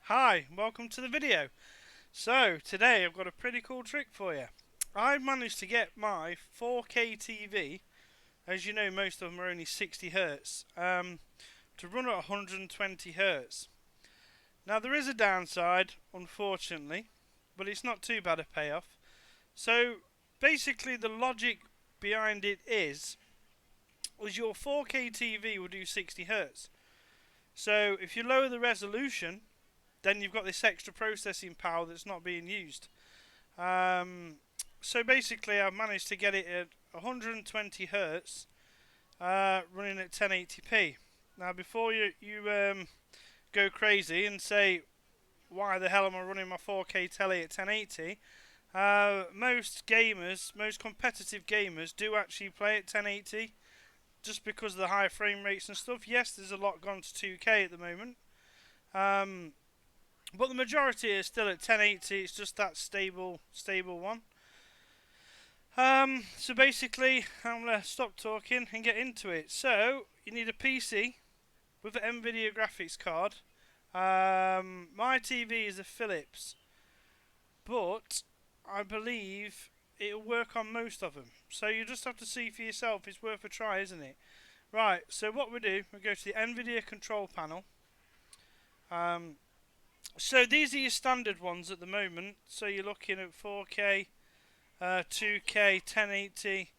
Hi, welcome to the video. So, today I've got a pretty cool trick for you. I've managed to get my 4K TV, as you know most of them are only 60 Hz, to run at 120 Hz. Now there is a downside, unfortunately, but it's not too bad a payoff. So, basically the logic behind it is your 4K TV will do 60 Hz. So, if you lower the resolution, then you've got this extra processing power that's not being used. So basically I've managed to get it at 120 Hz running at 1080p. Now before you go crazy and say why the hell am I running my 4K telly at 1080, most gamers, most competitive gamers do actually play at 1080 just because of the high frame rates and stuff. Yes, there's a lot gone to 2K at the moment. But the majority is still at 1080. It's just that stable one. So basically, I'm going to stop talking and get into it. So, you need a PC with an Nvidia graphics card. My TV is a Philips, but I believe it'll work on most of them. So you just have to see for yourself. It's worth a try, isn't it? Right, so what we do, we go to the Nvidia control panel. So these are your standard ones at the moment. So you're looking at 4K, 2K, 1080.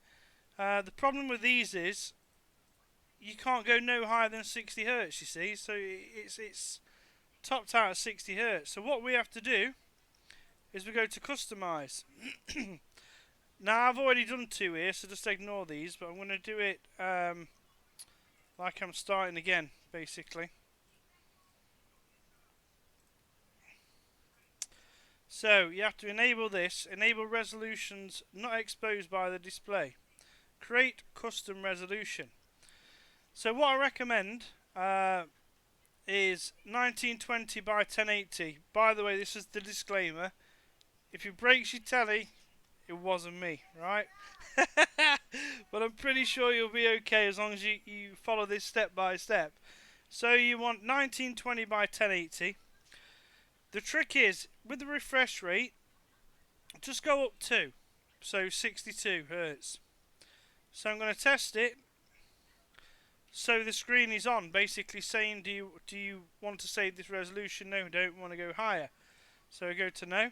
The problem with these is you can't go no higher than 60 Hz. You see, so it's topped out at 60 Hz. So what we have to do is we go to customize. Now I've already done two here, so just ignore these. But I'm going to do it like I'm starting again, basically. So you have to enable this, enable resolutions not exposed by the display. Create custom resolution. So what I recommend is 1920 by 1080. By the way, this is the disclaimer. If it breaks your telly, it wasn't me, right? But I'm pretty sure you'll be okay as long as you follow this step by step. So you want 1920 by 1080. The trick is, with the refresh rate, just go up 2. So 62 Hz. So I'm going to test it. So the screen is on, basically saying, do you want to save this resolution? No, don't want to go higher. So I go to no.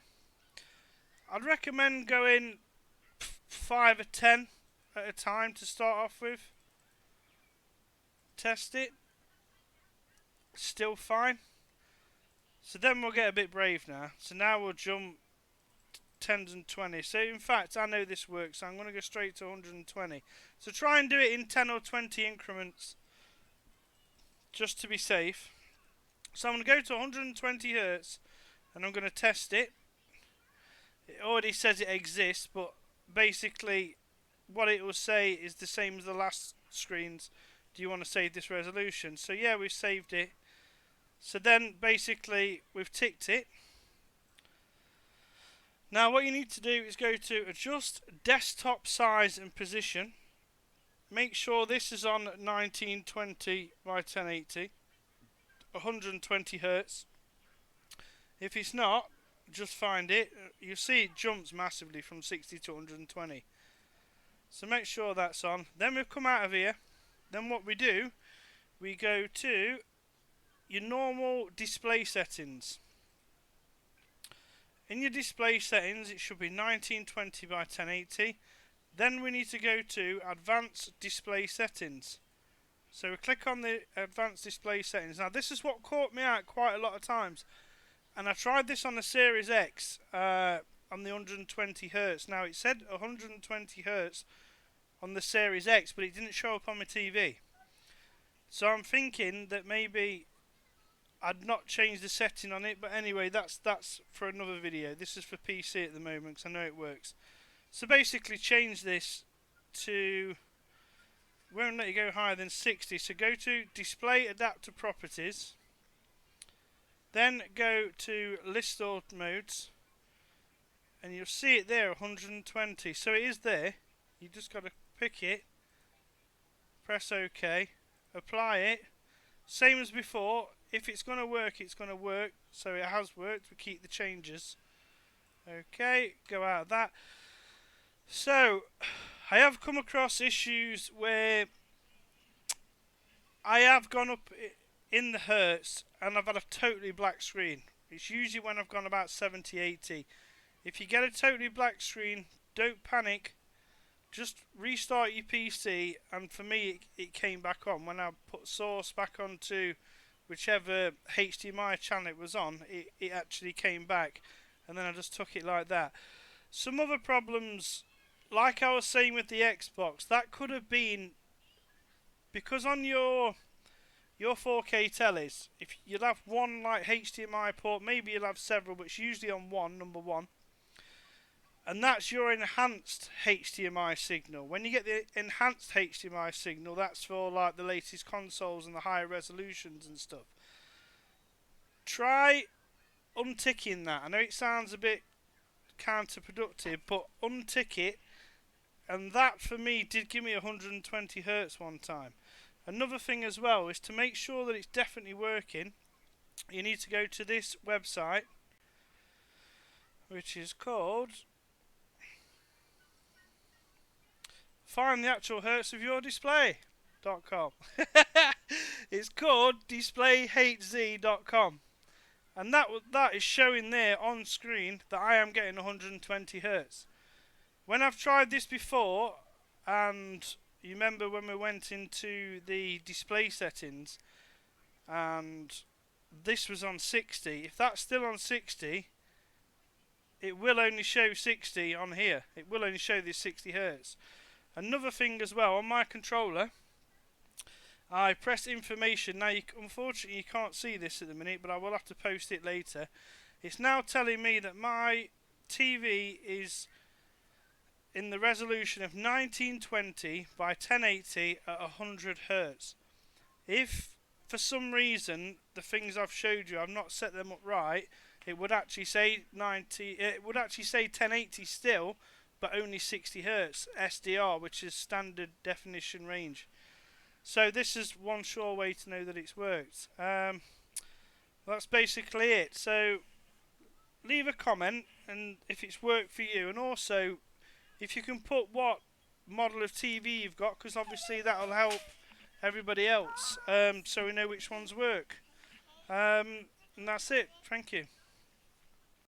I'd recommend going 5 or 10 at a time to start off with. Test it. Still fine. So then we'll get a bit brave now. So now we'll jump 10s and 20s. So in fact, I know this works. So I'm going to go straight to 120. So try and do it in 10 or 20 increments, just to be safe. So I'm going to go to 120 Hz, and I'm going to test it. It already says it exists, but basically what it will say is the same as the last screens. Do you want to save this resolution? So yeah, we've saved it. So then basically we've ticked it. Now what you need to do is go to adjust desktop size and position. Make sure this is on 1920 by 1080, 120 Hz. If it's not, just find it. You'll see it jumps massively from 60 to 120. So make sure that's on. Then we've come out of here. Then what we do, we go to your normal display settings. In your display settings, it should be 1920 by 1080. Then we need to go to advanced display settings. So we click on the advanced display settings. Now this is what caught me out quite a lot of times. And I tried this on the Series X on the 120 Hz. Now it said 120 Hz on the Series X, but it didn't show up on my TV. So I'm thinking that maybe I'd not changed the setting on it, but anyway, that's for another video. This is for PC at the moment because I know it works. So basically change this to, won't let you go higher than 60. So go to display adapter properties. Then go to list all modes. And you'll see it there, 120. So it is there. You just got to pick it. Press OK. Apply it. Same as before. if it's going to work, it's going to work. So it has worked. We keep the changes. Okay, go out of that. So I have come across issues where I have gone up in the hertz and I've had a totally black screen. It's usually when I've gone about 70, 80. If you get a totally black screen, don't panic. Just restart your PC, and for me it came back on. When I put source back onto whichever HDMI channel it was on, it actually came back, and then I just took it like that. Some other problems, like I was saying with the Xbox, that could have been because on your 4K tellies, if you'll have one like HDMI port, maybe you'll have several, but it's usually on one, number one. And that's your enhanced HDMI signal. When you get the enhanced HDMI signal, that's for like the latest consoles and the higher resolutions and stuff. Try unticking that. I know it sounds a bit counterproductive, but untick it. And that for me did give me 120 Hz one time. Another thing as well is to make sure that it's definitely working. You need to go to this website, which is called find the actual hertz of your display.com. It's called displayhz.com, and that is showing there on screen that I am getting 120 hertz. When I've tried this before, and you remember when we went into the display settings and this was on 60, if that's still on 60, it will only show 60 on here. It will only show this 60 hertz. Another thing as well, on my controller, I press information. Now, unfortunately, you can't see this at the minute, but I will have to post it later. It's now telling me that my TV is in the resolution of 1920 by 1080 at 100 Hz. If, for some reason, the things I've showed you, I've not set them up right, it would actually say 1080 still, but only 60 Hz SDR, which is standard definition range. So this is one sure way to know that it's worked. That's basically it. So leave a comment and if it's worked for you, and also if you can put what model of TV you've got, because obviously that'll help everybody else, so we know which ones work. And that's it. Thank you.